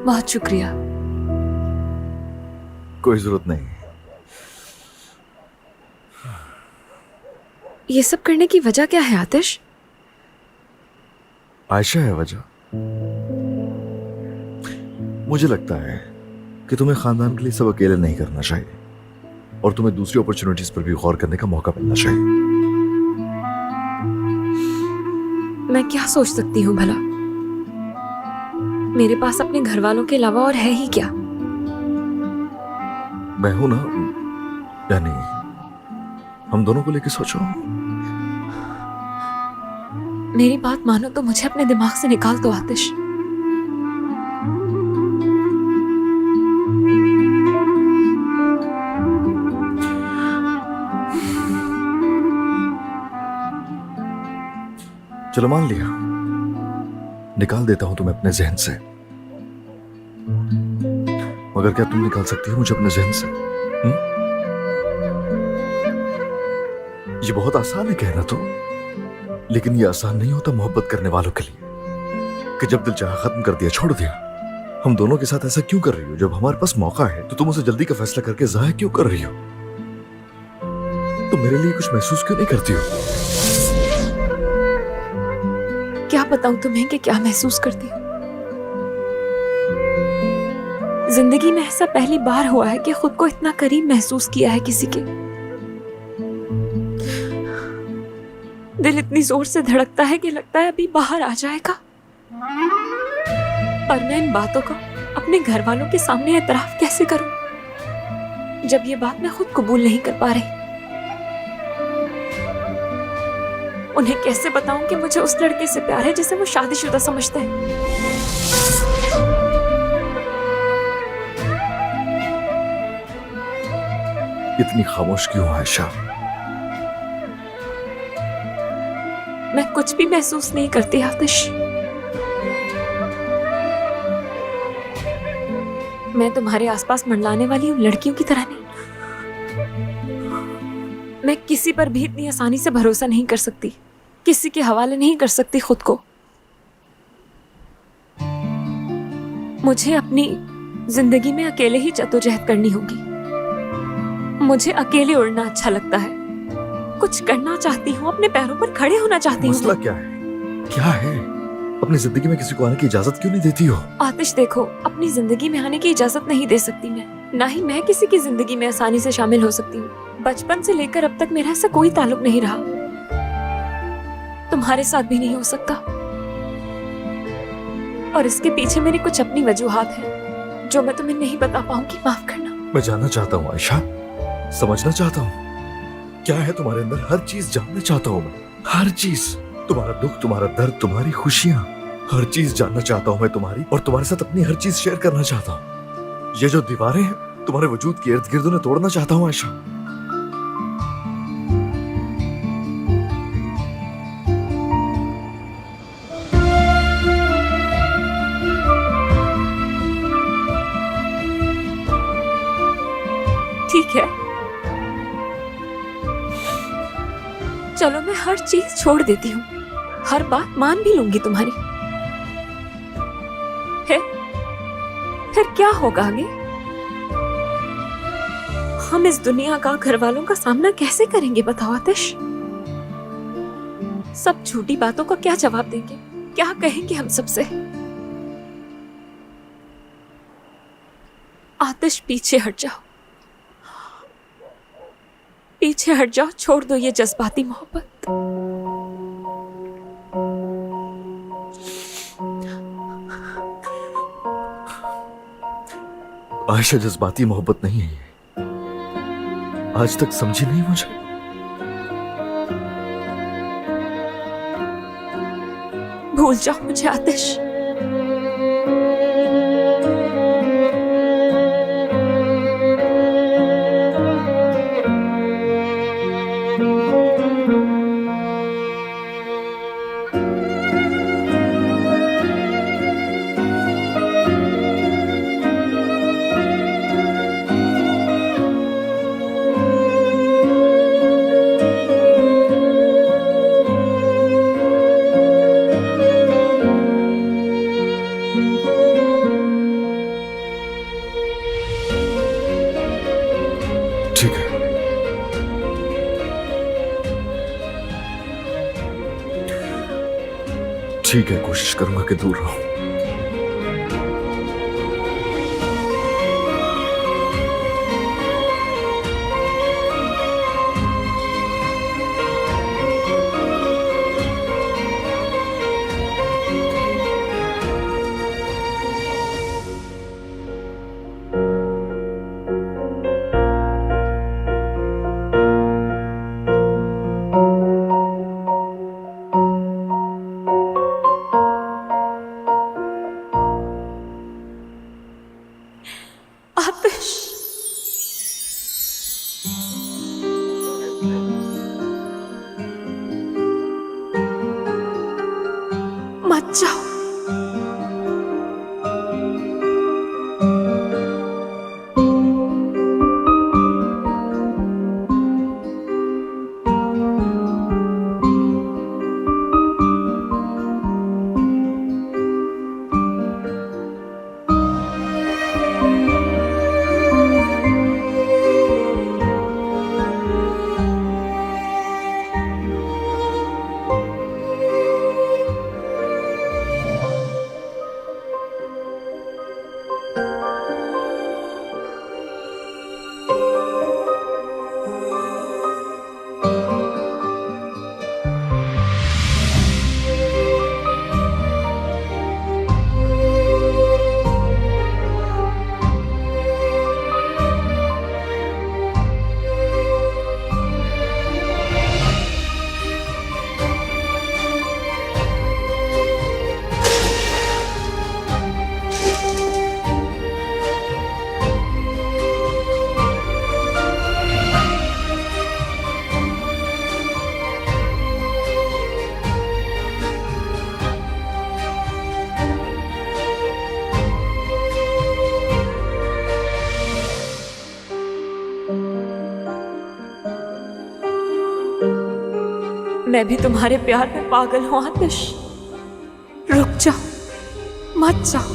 बहुत शुक्रिया। कोई जरूरत नहीं। ये सब करने की वजह क्या है आतिश? आयशा है वजह। मुझे लगता है कि तुम्हें खानदान के लिए सब अकेले नहीं करना चाहिए और तुम्हें दूसरी अपॉर्चुनिटीज पर भी गौर करने का मौका मिलना चाहिए। मैं क्या सोच सकती हूँ भला? मेरे पास अपने घर वालों के अलावा और है ही क्या? मैं हूं ना, यानी हम दोनों को लेकर सोचो। मेरी बात मानो तो मुझे अपने दिमाग से निकाल दो आतिश। चलो मान लिया, निकाल देता हूं तुम्हें अपने जहन से, मगर क्या तुम निकाल सकती हो मुझे अपने जहन से? ये बहुत आसान है कहना तो, लेकिन ये आसान नहीं होता मोहब्बत करने वालों के लिए, कि जब दिल चाहा खत्म कर दिया, छोड़ दिया। हम दोनों के साथ ऐसा क्यों कर रही हो? जब हमारे पास मौका है तो तुम उसे जल्दी का फैसला करके जाया क्यों कर रही हो? तुम मेरे लिए कुछ महसूस क्यों नहीं करती हो? क्या बताऊं तुम्हें कि क्या महसूस करती हूँ? जिंदगी में ऐसा पहली बार हुआ है कि खुद को इतना करीब महसूस किया है किसी के। दिल इतनी जोर से धड़कता है कि लगता है अभी बाहर आ जाएगा। पर मैं इन बातों का अपने घर वालों के सामने एतराफ कैसे करूं, जब ये बात मैं खुद कबूल नहीं कर पा रही। उन्हें कैसे बताऊं कि मुझे उस लड़के से प्यार है जिसे वो शादीशुदा समझते हैं। इतनी खामोश क्यों आयशा? मैं कुछ भी महसूस नहीं करती आतिश। मैं तुम्हारे आसपास मंडलाने वाली उन लड़कियों की तरह नहीं। मैं किसी पर भी इतनी आसानी से भरोसा नहीं कर सकती, किसी के हवाले नहीं कर सकती खुद को। मुझे अपनी जिंदगी में अकेले ही जद्दोजहद करनी होगी। मुझे अकेले उड़ना अच्छा लगता है, कुछ करना चाहती हूँ, अपने पैरों पर खड़े होना चाहती हूँ। मसला क्या है? क्या है? अपनी जिंदगी में किसी को आने की इजाजत क्यों नहीं देती हो? आतिश देखो, अपनी जिंदगी में आने की इजाजत नहीं दे सकती मैं, ना ही मैं किसी की जिंदगी में आसानी से शामिल हो सकती हूँ। बचपन से लेकर अब तक मेरा ऐसा कोई ताल्लुक नहीं रहा, तुम्हारे साथ भी नहीं हो सकता। और इसके पीछे मेरी कुछ अपनी वजूहात हैं जो मैं तुम्हें नहीं बता पाऊंगी, माफ करना। मैं जानना चाहता हूँ आयशा, समझना चाहता हूँ क्या है तुम्हारे अंदर। हर चीज जानना चाहता हूँ मैं, हर चीज। तुम्हारा दुख, तुम्हारा दर्द, तुम्हारी खुशियाँ, हर चीज जानना चाहता हूँ मैं तुम्हारी, और तुम्हारे साथ अपनी हर चीज शेयर करना चाहता हूँ। ये जो दीवारें हैं तुम्हारे वजूद के इर्द गिर्द, उन्हें तोड़ना चाहता हूँ आयशा। ठीक है, चलो मैं हर चीज छोड़ देती हूँ, हर बात मान भी लूंगी तुम्हारी। फिर क्या होगा आगे? हम इस दुनिया का, घर वालों का सामना कैसे करेंगे बताओ आतिश? सब झूठी बातों का क्या जवाब देंगे, क्या कहेंगे हम सबसे? आतिश पीछे हट जाओ, पीछे हट जाओ, छोड़ दो ये जज्बाती मोहब्बत। आयशा, जज्बाती मोहब्बत नहीं है ये। आज तक समझी नहीं मुझे? भूल जाओ मुझे आतिश। ठीक है, कोशिश करूंगा कि दूर रहूं। आतिश, मत जाओ। मैं भी तुम्हारे प्यार में पागल हूं आतिश। रुक जाओ, मत जाओ।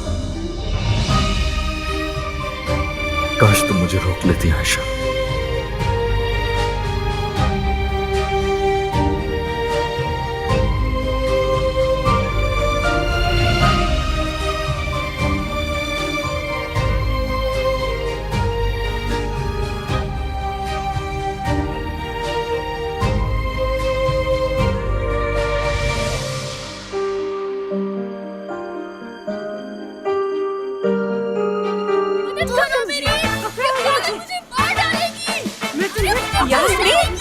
काश तुम मुझे रोक लेती आयशा। यास्मीन,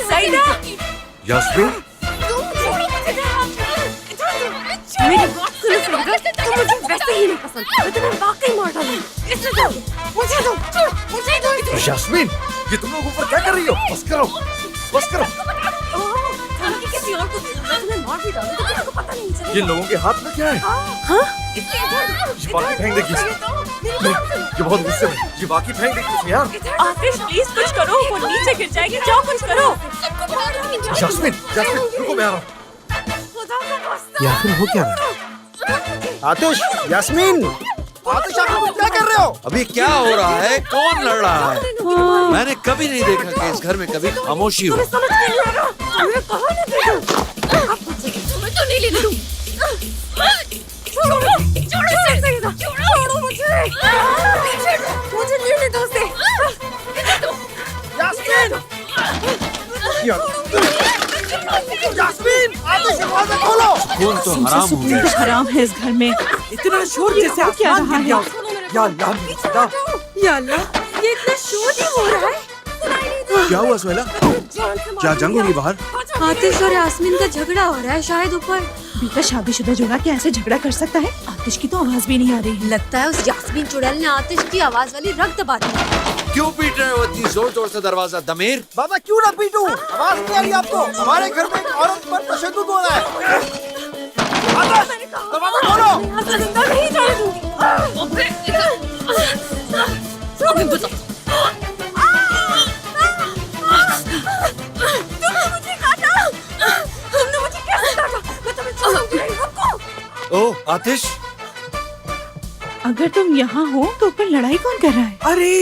सईदा, यास्मीन, मेरी बात सुनो सईदा, तुम मुझे वैसे ही नहीं पसंद, मैं तुम्हें वाकई मार डालूंगी। इसे दो, मुझे दो, मुझे दो। यास्मीन, ये तुम लोग ऊपर क्या कर रही हो? बस करो, बस करो। किसी और को तुम्हें मार भी डालूंगी तो किसी को पता नहीं चलेगा। ये लोगों के हाथ में क्या है? हाँ? ये बाकी फेंक देगी। नहीं, ये बहुत गुस्से में, ये बाकी फेंक देगी उसमें यार। आतिश प्लीज कुछ करो, वो नीचे गिर जाएगी, जाओ कुछ करो। यास्मीन, यास्मीन, रुको, मैं आ रहा हूँ। या फिर हो क्या रहा है? आतिश, यास्मीन, आतिश, आप लोग क्या कर रहे हो? अभी क्या हो रहा है? कौन लड़ रहा है? मैंने कभी नहीं देखा कि इस घर में कभी खामोशी हो। समझ नहीं आ रहा, तुम्हें कहाँ ले गई? तुम्हें तो नहीं ले लूं। छोड़ो, छोड़ो सईदा, छोड़ो मुझे। मुझे लेने दो उसे। यास्मीन, यास्मीन, आतिश, दरवाजा खोलो। कौन तो हराम हो गया। हराम है इस घर में। इतना शोर जैसे आसमान गिर गया। या अल्लाह, बेटा, या अल्लाह, ये इतना शोर क्यों हो रहा है? क्या हुआ सुहेला? क्या जंग हो रही बाहर? आतिश और यास्मीन का झगड़ा हो रहा है शायद ऊपर। बेटा शादीशुदा जोड़ा क्या ऐसे झगड़ा कर सकता है? आतिश की तो आवाज भी नहीं आ रही है। लगता है उस यास्मीन चुड़ैल ने आतिश की आवाज वाली रग दबा दी। क्यों पीट रहे हो इतनी जोर जोर से दरवाजा? दमीर, बाबा क्यों ना पीटूं? आवाज नहीं आ रही आपको? हमारे घर में एक औरत पर तशद्दुद हो रहा है। आतिश, दरवाजा खोलो। यहाँ से जिंदा नहीं जाने दूंगी। तुमने मुझे काटा। तुमने मुझे कैसे काटा? मैं तुम्हें छोड़ूंगी नहीं, रुको। ओह आतिश, अगर तुम यहाँ हो तो ऊपर लड़ाई कौन कर रहा है? अरे,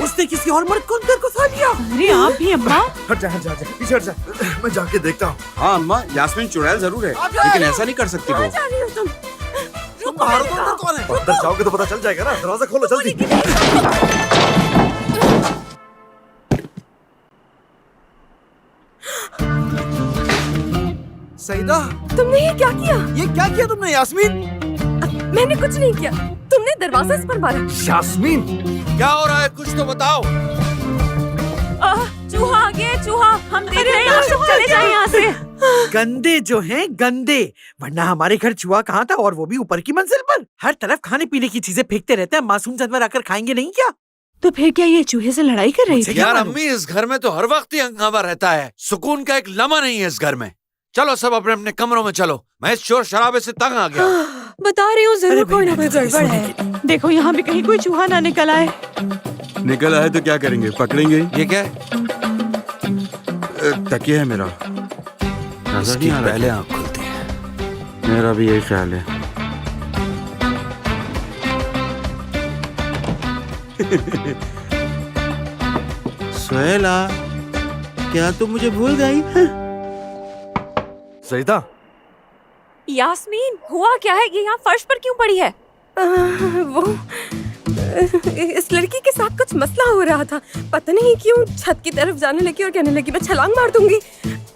उसने किसी और मर्द को अंदर घुसा लिया। अरे आप भी अम्मा। हट जा पीछे हट जा। मैं जाके देखता हूँ। हाँ अम्मा, यास्मीन चुड़ैल जरूर है, आप जा लेकिन रही हो? ऐसा नहीं कर सकती वो। जा रही हो तुम? तुम बाहर तो अंदर कौन है? अंदर जाओगे तो पता चल जाएगा ना। दरवाजा खोलो जल्दी। सईदा, तुमने ये क्या किया? ये क्या किया तुमने यास्मीन? मैंने कुछ नहीं किया। तुमने दरवाजा इस पर मारा। यास्मीन, क्या हो रहा है, कुछ तो बताओ। चूहा आ गया है, चूहा। हम देख रहे हैं, आप चले जाए यहाँ से। गंदे जो हैं गंदे, वरना हमारे घर चूहा कहाँ था, और वो भी ऊपर की मंजिल पर। हर तरफ खाने पीने की चीजें फेंकते रहते हैं। मासूम जानवर आकर खाएंगे नहीं क्या? तो फिर क्या ये चूहे से लड़ाई कर रही मुझे थी? क्या यार मालूम? अम्मी, इस घर में तो हर वक्त ही हंगामा रहता है। सुकून का एक लम्हा नहीं है इस घर में। चलो सब अपने अपने कमरों में चलो। मैं इस शोर शराबे से तंग आ गया। बता रही हूँ, अरे जरूर भाई, कोई ना मैंने कोई तो गड़बड़ सुनी है। देखो यहाँ भी कहीं कोई चूहा ना निकल आए। निकल आए तो क्या करेंगे, पकड़ेंगे। ये क्या है? तकिया है मेरा, नजर इसकी नहीं आ रहा। पहले आँख खुलती है। मेरा भी यही ख्याल है। सुहेला, क्या तुम मुझे भूल गई? सईदा, यास्मीन, हुआ क्या है? ये यहाँ फर्श पर क्यों पड़ी है? वो इस लड़की के साथ कुछ मसला हो रहा था। पता नहीं क्यों छत की तरफ जाने लगी और कहने लगी मैं छलांग मार दूंगी।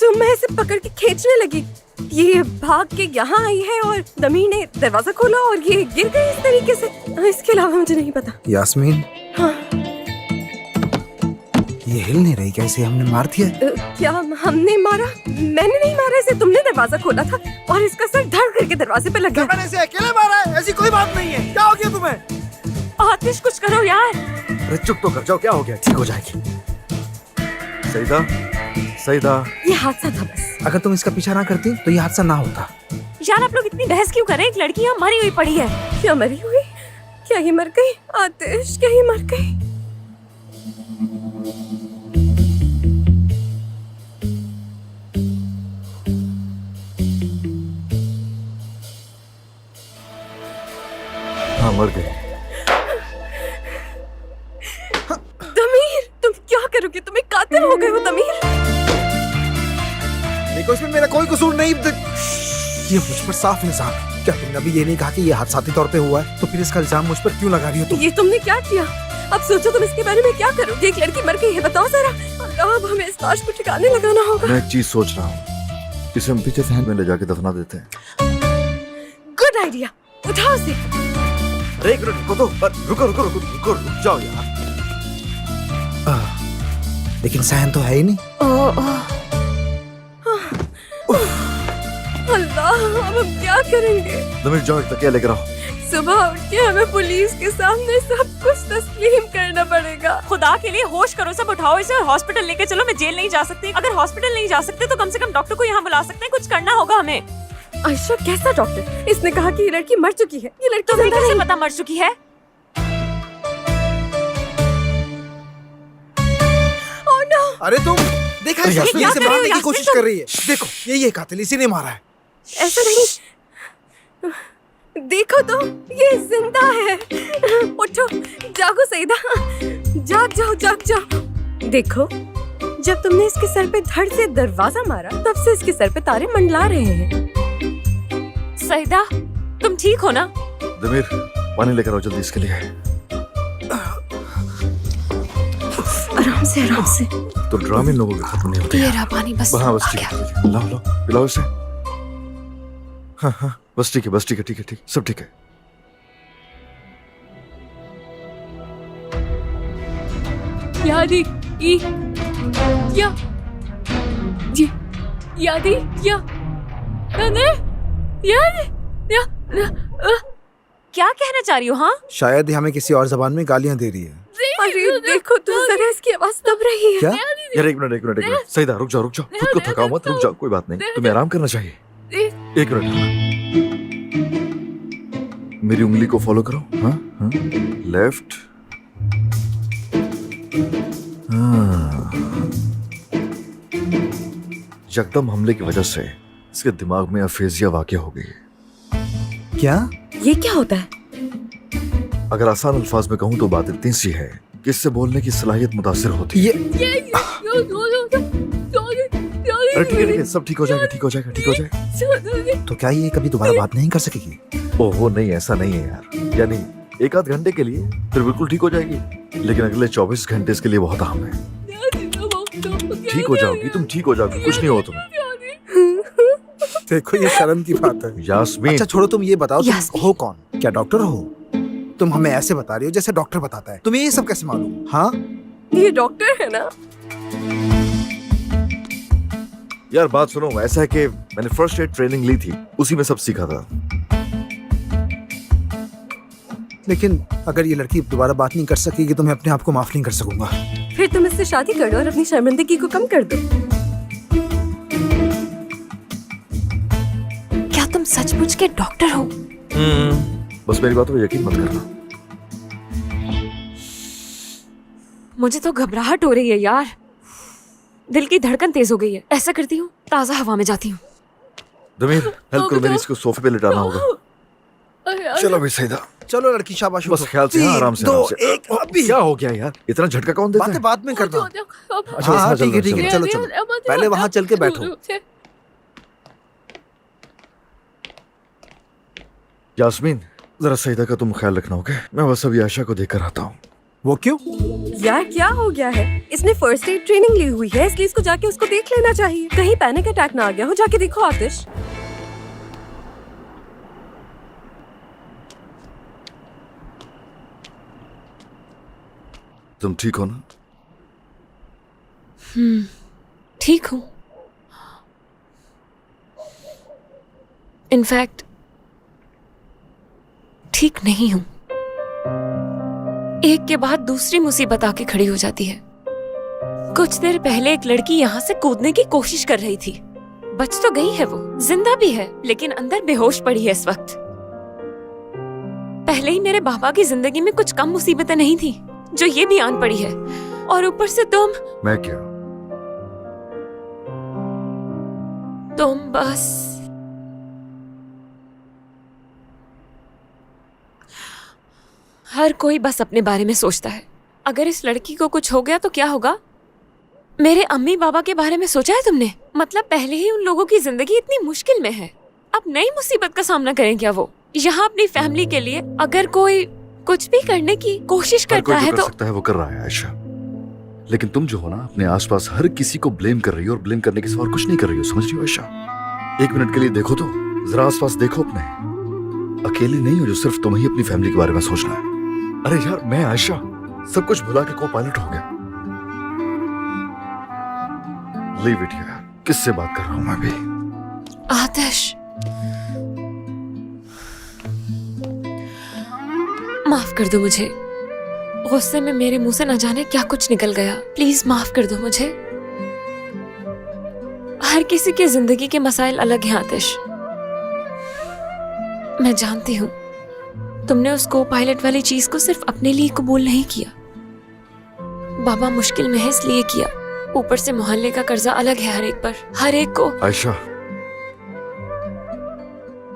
तो मैं इसे पकड़ के खींचने लगी। ये भाग के यहाँ आई है और दमीर ने दरवाजा खोला और ये गिर गई इस तरीके से। इसके अलावा मुझे नहीं पता। यास्मीन, हाँ। ये हिल नहीं रही, कैसे हमने मार दिया? क्या हमने मारा? मैंने नहीं मारा इसे, तुमने दरवाजा खोला था और इसका सर धड़ करके दरवाजे पे लग गया। मैंने इसे अकेले मारा है, ऐसी कोई बात नहीं है। क्या हो गया तुम्हें? आतिश, कुछ करो यार। अरे चुप तो कर जाओ। क्या हो गया? ठीक हो जाएगी। सईदा, ये हादसा था बस। अगर तुम इसका पीछा ना करती तो ये हादसा ना होता। यार आप लोग इतनी बहस क्यों करें? एक लड़की यहाँ मरी हुई पड़ी है। क्या मरी हुई? क्या ये मर गई? आतिश, क्या ये मर गई? हाँ मर गई। दमीर, तुम क्या करोगे? तुम एक कातिल हो गए हो दमीर। देखो, इसमें मेरा कोई कसूर नहीं। ये मुझ पर साफ इल्जाम है। क्या तुमने अभी ये नहीं कहा कि ये हादसाती तौर पे हुआ है? तो फिर इसका इल्जाम मुझ पर क्यों लगा रही हो तुम? ये तुमने क्या किया? अब सोचो तुम इसके बारे में क्या करोगे? एक लड़की मर गई है, बताओ जरा। अल्लाह, अब हमें इस लाश को ठिकाने लगाना होगा। मैं एक चीज सोच रहा हूँ, इसे हम पीछे सहन में ले जाके दफना देते हैं। गुड आइडिया, उठाओ इसे। अरे एक मिनट रुको तो। रुक जाओ यार। लेकिन सहन तो है ही नहीं। अल्लाह, अब हम क्या करेंगे? दमीर जाओ, एक तकिया लेकर आओ। सुबह उठ के हमें पुलिस के सामने सब कुछ तस्लीम करना पड़ेगा। खुदा के लिए होश करो, सब उठाओ इसे और हॉस्पिटल लेके चलो। मैं जेल नहीं जा सकती। अगर हॉस्पिटल नहीं जा सकते तो कम से कम डॉक्टर को यहाँ बुला सकते हैं। कुछ करना होगा हमें। आयशा, कैसा डॉक्टर? इसने कहा कि ये लड़की मर चुकी है। ये लड़की तुम्हें जिंदा कैसे नहीं। पता मर चुकी है? Oh no! अरे तुम देखा, अरे यास्मीन क्या इसे कर रही हो, मारने की यास्मीन कोशिश तुम? कर रही है। देखो, ये कातिल, इसी ने मारा है। ऐसा नहीं। देखो तो, ये जिंदा है। उठो, जागो सईदा, जाग जाओ। देखो, जब तुमने इसके सर पे धड़ से दरवाजा मारा, तब से इसके सर पे तारे मंडला रहे हैं। सईदा, तुम ठीक हो ना? दमीर, पानी लेकर आओ जल्दी इसके लिए। आराम से। तो ड्रामे इन लोगों के खत्म नहीं होते। ये रहा पानी, बस। हाँ बस ठीक है। लाओ पिलाओ इसे। हाँ बस ठीक है, ठीक है, सब ठीक है। यादी, क्या कहना चाह रही हो? हाँ, शायद हमें किसी और जबान में गालियां दे रही है। अरे देखो तो जरा, इसकी आवाज दब रही है। क्या? यार एक मिनट। सईदा रुक जाओ। खुद को थकाओ मत, रुक जाओ। कोई बात नहीं, तुम्हें आराम करना चाहिए। एक मिनट, मेरी उंगली को फॉलो करो। हाँ, लेफ्ट। यकदम हमले की वजह से इसके दिमाग में अफेजिया वाक़या हो गई। क्या? ये क्या होता है? अगर आसान अल्फाज में कहूं तो बात इतनी सी है किससे बोलने की सलाहियत मुतासिर होती है। अरे ठीक है, सब ठीक हो जाएगा, ठीक हो जाएगा, ठीक हो जाएगा। तो क्या ये कभी दोबारा बात नहीं कर सकेगी? ओहो नहीं, ऐसा नहीं है यार, यानी एक आध घंटे के लिए फिर बिल्कुल ठीक हो जाएगी, लेकिन अगले 24 घंटे इसके लिए बहुत अहम है। ठीक हो जाओगी तुम, ठीक हो जाओगी, कुछ नहीं हो तुम्हें। देखो ये शर्म की बात है। यास्मीन, अच्छा छोड़ो, तुम ये बताओ तुम यास्मीन। हो कौन? क्या डॉक्टर हो? तुम हमें ऐसे बता रही हो जैसे डॉक्टर बताता है। तुम्हें ये सब कैसे मालूम? हाँ ये डॉक्टर है ना? यार बात सुनो, ऐसा है कि मैंने फर्स्ट एड ट्रेनिंग ली थी, उसी में सब सीखा था। लेकिन अगर ये लड़की दोबारा बात नहीं कर सकेगी तो मैं अपने आप को माफ नहीं कर सकूंगा। फिर तुम इससे शादी कर दो और अपनी शर्मिंदगी को कम कर दो। क्या तुम सचमुच के डॉक्टर हो? बस मेरी बातों पर यकीन मत करना। मुझे तो घबराहट हो रही है यार, दिल की धड़कन तेज हो गई है। ऐसा करती हूँ, ताज़ा हवा में जाती हूँ। दमीर हेल्प करो, मेरी इसको सोफे पे लिटाना होगा। चलो भाई सईदा, चलो लड़की शाबाश। बस ख्याल से, हाँ, आराम से, 2 आराम से। 1 अभी। क्या हो गया यार, इतना झटका कौन देता बातें है? बाद में करना। अच्छा, हाँ हाँ, ठीक है ठीक है, चलो, चलो चलो पहले वहाँ चल के बैठो। यास्मीन जरा सईदा का तुम ख्याल रखना, ओके? मैं बस अभी आयशा को देखकर आता हूँ। वो क्यों? यार क्या हो गया है? इसने फर्स्ट एड ट्रेनिंग ली हुई है, इसलिए इसको जाके उसको देख लेना चाहिए। कहीं पैनिक अटैक ना आ गया हो। जाके देखो आतिश। तुम ठीक हो ना? ठीक हूँ। इनफैक्ट ठीक नहीं हूँ। एक के बाद दूसरी मुसीबत आके खड़ी हो जाती है। कुछ देर पहले एक लड़की यहाँ से कूदने की कोशिश कर रही थी। बच तो गई है, वो जिंदा भी है, लेकिन अंदर बेहोश पड़ी है इस वक्त। पहले ही मेरे बाबा की जिंदगी में कुछ कम मुसीबतें नहीं थी जो ये भी आन पड़ी है, और ऊपर से मैं क्या? तुम बस हर कोई बस अपने बारे में सोचता है। अगर इस लड़की को कुछ हो गया तो क्या होगा? मेरे अम्मी बाबा के बारे में सोचा है तुमने? मतलब पहले ही उन लोगों की जिंदगी इतनी मुश्किल में है, अब नई मुसीबत का सामना करें क्या वो? यहाँ अपनी फैमिली के लिए अगर कोई कुछ भी करने की कोशिश हर कोई करता जो है कर तो सकता है वो कर रहा है आयशा, लेकिन तुम जो हो ना, अपने आसपास हर किसी को ब्लेम कर रही हो, और ब्लेम करने के सिवा और कुछ नहीं कर रही हो, समझ रही हो आयशा? एक मिनट के लिए देखो तो, जरा आसपास देखो अपने। अकेली नहीं हो जो सिर्फ तुम्हें ही अपनी फैमिली के बारे में सोचना है। अरे यार मैं आयशा सब कुछ भुला के को पायलट हो गया। लीव इट यार, किससे बात कर रहा हूं मैं भी? आतिश, माफ कर दो मुझे। गुस्से में मेरे मुंह से न जाने क्या कुछ निकल गया। प्लीज माफ कर दो मुझे। हर किसी की जिंदगी के मसाइल अलग हैं आतिश। मैं जानती हूँ तुमने उस को पायलट वाली चीज को सिर्फ अपने लिए कबूल नहीं किया। बाबा मुश्किल में है इसलिए किया। ऊपर से मोहल्ले का कर्जा अलग है हर एक पर, हर एक को। आयशा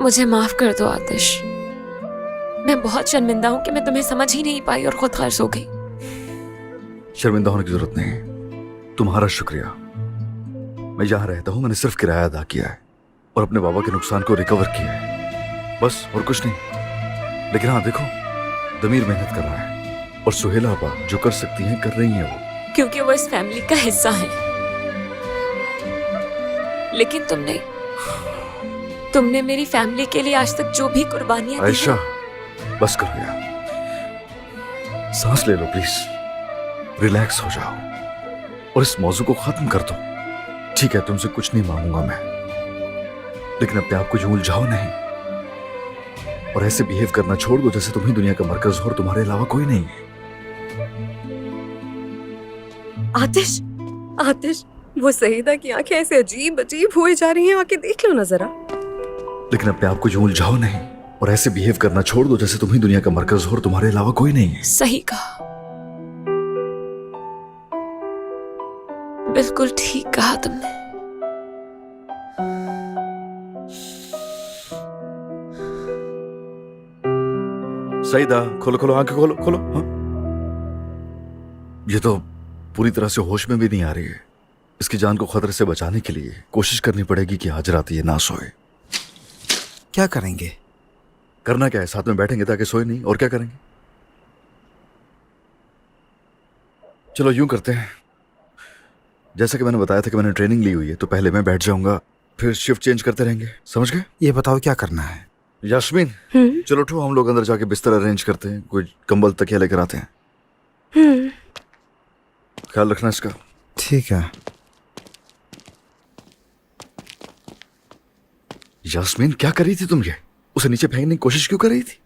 मुझे माफ कर दो आतिश। मैं बहुत शर्मिंदा हूँ कि मैं तुम्हें समझ ही नहीं पाई और खुद गर्ज हो गई। शर्मिंदा होने की जरूरत नहीं, तुम्हारा शुक्रिया। मैं जहाँ रहता हूँ मैंने सिर्फ किराया अदा किया है और अपने बाबा के नुकसान को रिकवर किया है, बस, और कुछ नहीं। लेकिन हाँ देखो, दमीर मेहनत कर रहा है और सुहेला आपा जो कर सकती हैं कर रही हैं वो, क्योंकि वो इस फैमिली का हिस्सा है। लेकिन तुमने मेरी फैमिली के लिए आज तक जो भी कुर्बानियां दी आयशा हैं, बस करो यार, सांस ले लो प्लीज, रिलैक्स हो जाओ और इस मौजू को खत्म कर दो। ठीक है, तुमसे कुछ नहीं मांगूंगा मैं, लेकिन अपने आप को यूं उलझाओ नहीं और ऐसे बिहेव करना छोड़ दो जैसे तुम ही दुनिया का मरकज हो और तुम्हारे अलावा कोई नहीं है। आतिश, आतिश, वो सहीदा की आंखें ऐसे अजीब अजीब हुए जा रही हैं, आके देख लो ना जरा। लेकिन अपने आप को यूं उलझाओ नहीं और ऐसे बिहेव करना छोड़ दो जैसे तुम ही दुनिया का मरकज हो और तुम्हारे अलावा कोई नहीं है। सही कहा, बिल्कुल ठीक कहा तुमने। सईदा खोलो खोलो, आंखें खोलो खोलो। हाँ? ये तो पूरी तरह से होश में भी नहीं आ रही है। इसकी जान को खतरे से बचाने के लिए कोशिश करनी पड़ेगी कि आज रात ये ना सोए। क्या करेंगे? करना क्या है, साथ में बैठेंगे ताकि सोए नहीं, और क्या करेंगे। चलो यूं करते हैं, जैसा कि मैंने बताया था कि मैंने ट्रेनिंग ली हुई है, तो पहले मैं बैठ जाऊंगा, फिर शिफ्ट चेंज करते रहेंगे, समझ गए? ये बताओ क्या करना है? यास्मीन, चलो उठो, हम लोग अंदर जाके बिस्तर अरेंज करते हैं, कोई कंबल तकिया लेकर आते हैं। ख्याल रखना इसका। ठीक है। यास्मीन, क्या कर रही थी तुम? ये उसे नीचे फेंकने की कोशिश क्यों कर रही थी?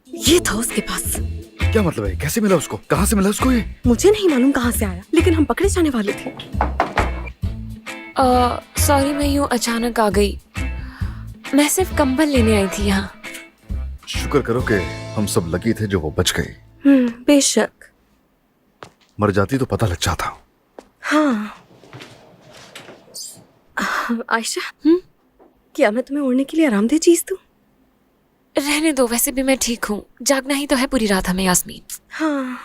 ये था उसके पास। क्या मतलब है? कैसे मिला उसको? कहाँ से मिला उसको ये? मुझे नहीं मालूम कहाँ से आया, लेकिन हम पकड़े जाने वाले थे। सॉरी, मैं यूं अचानक आ गई। मैं सिर्फ कंबल लेने आई थी यहाँ। शुक्र करो कि हम सब लकी थे जो वो बच गई। बेशक। मर जाती तो पता लग जाता। हाँ। आयशा, क्या मैं तुम्हें ओढ़ने के लिए आरामदेह चीज दूं? रहने दो, वैसे भी मैं ठीक हूँ। जागना ही तो है पूरी रात हमें यास्मीन। हाँ।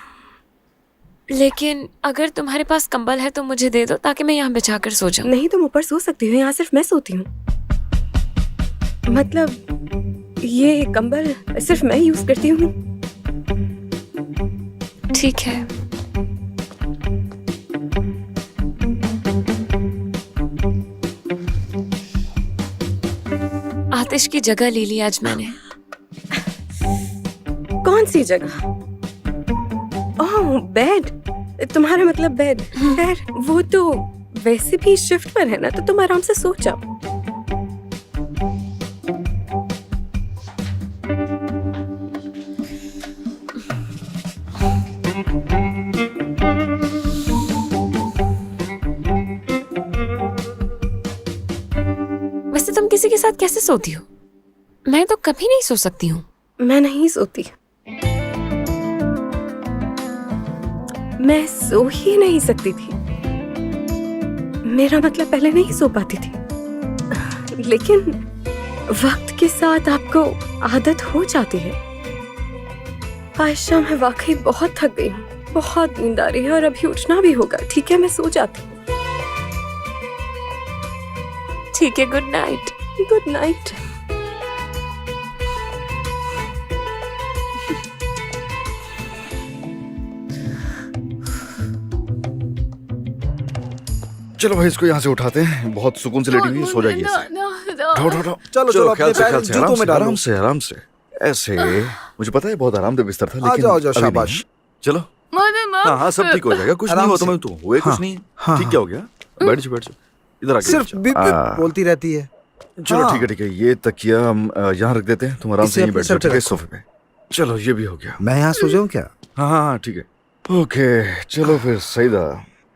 लेकिन अगर तुम्हारे पास कंबल है तो मुझे दे दो, ताकि मैं यहाँ बिछा कर सो जाऊँ। नहीं, तुम ऊपर सो सकती हो, यहाँ सिर्फ मैं सोती हूँ। मतलब ये कंबल सिर्फ मैं यूज करती हूँ। ठीक है। आतिश की जगह ले ली आज मैंने। कौन सी जगह? ओह, बेड। तुम्हारा मतलब बेड। खैर, वो तो वैसे भी शिफ्ट पर है ना, तो तुम आराम से सो जाओ। वैसे तुम किसी के साथ कैसे सोती हो? मैं तो कभी नहीं सो सकती हूँ। मैं नहीं सोती। मैं सो ही नहीं सकती थी। मेरा मतलब पहले नहीं सो पाती थी, लेकिन वक्त के साथ आपको आदत हो जाती है। आयशा, मैं वाकई बहुत थक गई हूँ, बहुत नींद आ रही है और अभी उठना भी होगा। ठीक है, मैं सो जाती हूँ। ठीक है, गुड नाइट। Good night. चलो भाई, इसको यहाँ से उठाते हैं। बहुत सुकून से लेटी हुई है, सो जाएगी ऐसे। उठो, उठो, उठो। चलो चलो, ख्याल अपने से, पैर ख्याल से, जूतों में डालो। आराम से, आराम से, ऐसे। मुझे पता है बहुत आरामदेह बिस्तर था, लेकिन आ जाओ, अभी शाबाश। नहीं। चलो, हाँ हाँ, सब ठीक हो जाएगा। कुछ नहीं आराम हुआ से। तुम्हें, तो हुए कुछ हाँ, नहीं। हाँ, ठीक क्या हो गया? बैठ जाओ, बैठ जाओ, इधर आके सिर्फ बैठ जाओ। बीप बीप बोलती रहती है। चलो हाँ। ठीक है, ठीक है। ये तकिया हम यहाँ रख देते हैं, तुम आराम इसे से यहीं अपने बैठ जाओ, सर पे ठीक है, रखो। सोफे पे। चलो, ये भी हो गया। मैं यहाँ सो जाऊँ क्या? हाँ हाँ हाँ, ठीक है। ओके, चलो फिर। सईदा,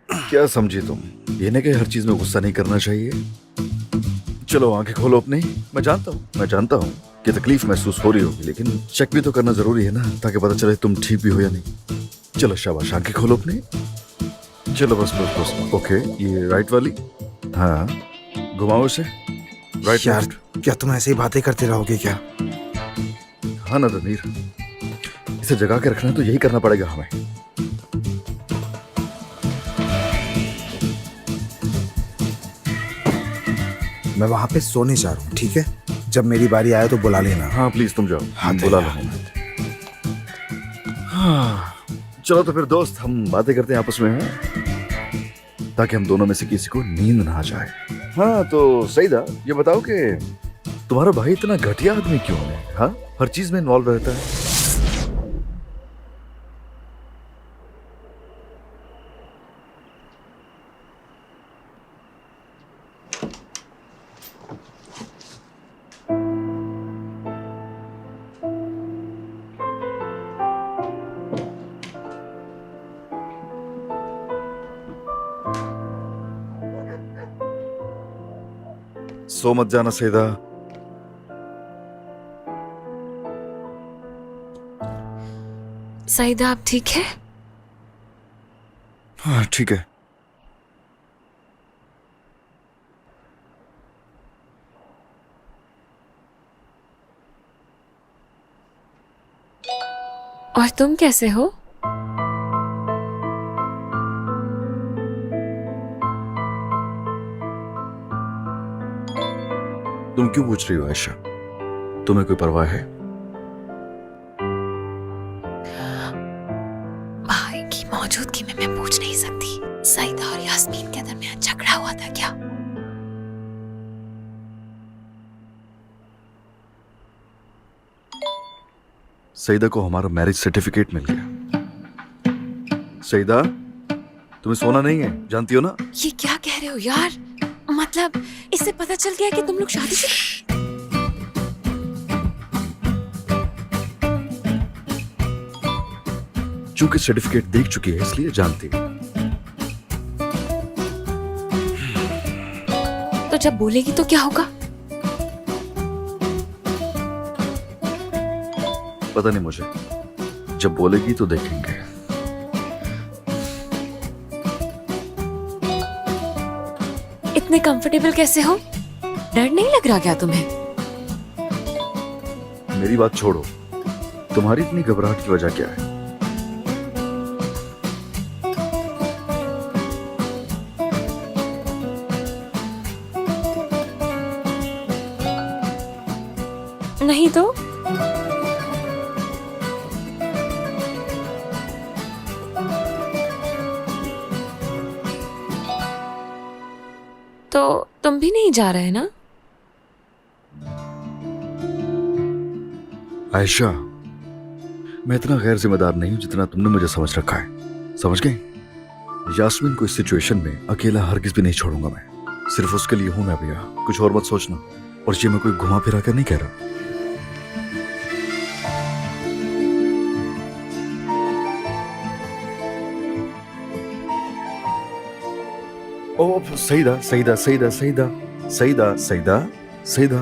क्या समझी तुम? ये नहीं कि हर चीज में गुस्सा नहीं करना चाहिए। चलो आंखें खोलो अपनी। मैं जानता हूँ कि तकलीफ महसूस हो रही होगी, लेकिन चेक भी तो करना जरूरी है ना, ताकि पता चले तुम ठीक भी हो या नहीं। चलो शाबाश, आंखें खोलो अपनी। चलो बस बस बस। ओके, ये राइट वाली। हाँ, घुमाओ इसे। राइट, यार, लेफ्ट। क्या तुम ऐसे ही बातें करते रहोगे क्या? हाँ ना तनीर, इसे जगा के रखना है तो यही करना पड़ेगा हमें। मैं वहां पे सोने जा रहा हूँ, ठीक है? जब मेरी बारी आए तो बुला लेना। हाँ प्लीज, तुम जाओ। हाँ, बुला तैयार। लो। हाँ, चलो तो फिर दोस्त, हम बातें करते हैं आपस में, हैं? ताकि हम दोनों में से किसी को नींद ना आ जाए। हाँ तो सईदा, ये बताओ कि तुम्हारा भाई इतना घटिया आदमी क्यों है? हाँ, हर चीज में इन्वॉल्व रहता है। सो मत जाना सईदा। सईदा, आप ठीक है? हाँ ठीक है। और तुम कैसे हो? तुम क्यों पूछ रही हो आयशा? तुम्हें कोई परवाह है? भाई की मौजूदगी में मैं पूछ नहीं सकती। सईदा और यास्मीन के दरमियान झगड़ा हुआ था क्या? सईदा को हमारा मैरिज सर्टिफिकेट मिल गया। सईदा, तुम्हें सोना नहीं है, जानती हो ना? ये क्या कह रहे हो यार? मतलब इससे पता चल गया कि तुम लोग शादी से चूंकि सर्टिफिकेट देख चुकी है इसलिए जानती है। तो जब बोलेगी तो क्या होगा? पता नहीं मुझे, जब बोलेगी तो देखेंगे। इतने कंफर्टेबल कैसे हो? डर नहीं लग रहा क्या तुम्हें? मेरी बात छोड़ो, तुम्हारी इतनी घबराहट की वजह क्या है? नहीं तो तुम भी नहीं जा रहे ना? आयशा, मैं इतना गैर जिम्मेदार नहीं हूं जितना तुमने मुझे समझ रखा है। समझ गए? यास्मीन को इस सिचुएशन में अकेला हरगिज भी नहीं छोड़ूंगा मैं। सिर्फ उसके लिए हूं मैं भैया, कुछ और मत सोचना। और ये मैं कोई घुमा फिरा कर नहीं कह रहा। ओ सईदा सईदा सईदा सईदा सईदा सईदा सईदा,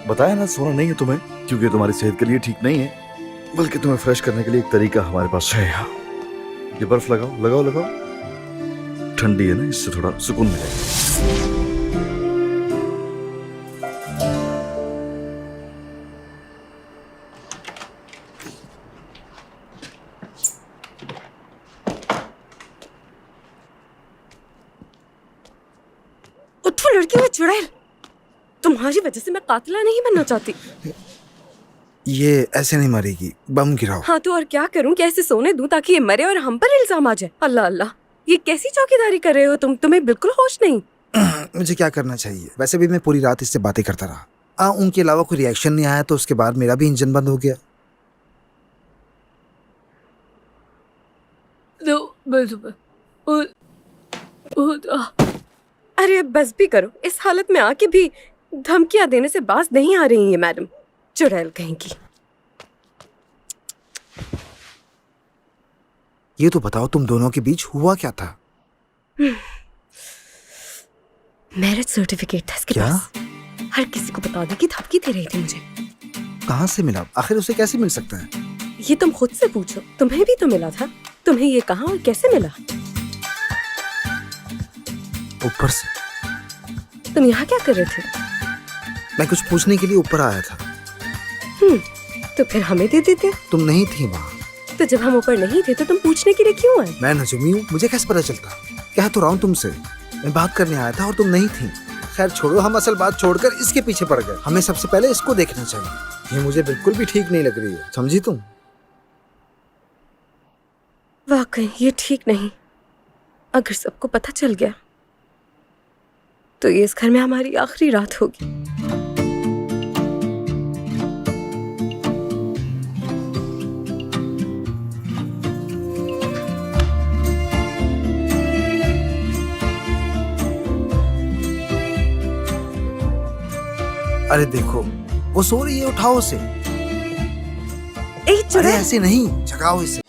बताया ना सोना नहीं है तुम्हें, क्योंकि तुम्हारी सेहत के लिए ठीक नहीं है। बल्कि तुम्हें फ्रेश करने के लिए एक तरीका हमारे पास है। ये बर्फ लगाओ लगाओ लगाओ, ठंडी है ना, इससे थोड़ा सुकून मिलेगा। उठ वो लड़की हुई चुड़ैल, तुम्हारी वजह से मैं कातिला नहीं बनना चाहती। ये ऐसे नहीं मरेगी, बम गिराओ। हाँ तो और क्या करूं, कैसे सोने दूं ताकि ये मरे और हम पर इल्जाम आ जाए? अल्लाह अल्लाह, ये कैसी चौकीदारी कर रहे हो तुम? तुम्हें बिल्कुल होश नहीं। मुझे क्या करना चाहिए? वैसे भी मैं पूरी रात इससे बातें करता रहा। उनके अलावा कोई रिएक्शन नहीं आया तो उसके बाद मेरा भी इंजन बंद हो गया। अरे अब बस भी करो, इस हालत में आके भी धमकियां देने से बाज नहीं आ रही है मैडम। चुड़ैल कहेंगी। ये तो बताओ तुम दोनों के बीच हुआ क्या था? मैरिज सर्टिफिकेट था इसके क्या? पास। हर किसी को बता दी कि धमकी दे रही थी मुझे। कहाँ से मिला? आखिर उसे कैसे मिल सकता है? ये तुम खुद से पूछो, तुम्हें भी तो मिला था। तुम्हें ये कहाँ और कैसे मिला? ऊपर से। तुम यहाँ क्या कर रहे थे? मैं कुछ पूछने के लिए ऊपर आया था। तो फिर हमें दे देते। तुम नहीं थी वहाँ। तो जब हम ऊपर नहीं थे तो तुम पूछने के लिए क्यों आए? मैं नजूमी हूँ, मुझे कैसे पता चलता? कह तो रहा हूँ तुमसे, मैं बात करने आया था और तुम नहीं थी। खैर छोड़ो, हम असल बात छोड़कर इसके पीछे पड़ गए। हमें सबसे पहले इसको देखना चाहिए। ये मुझे बिल्कुल भी ठीक नहीं लग रही है, समझी तुम? वाकई ये ठीक नहीं। अगर सबको पता चल गया तो ये इस घर में हमारी आखिरी रात होगी। अरे देखो, वो सो रही है, उठाओ उसे। ए अरे चुड़ैल, ऐसे नहीं, जगाओ इसे।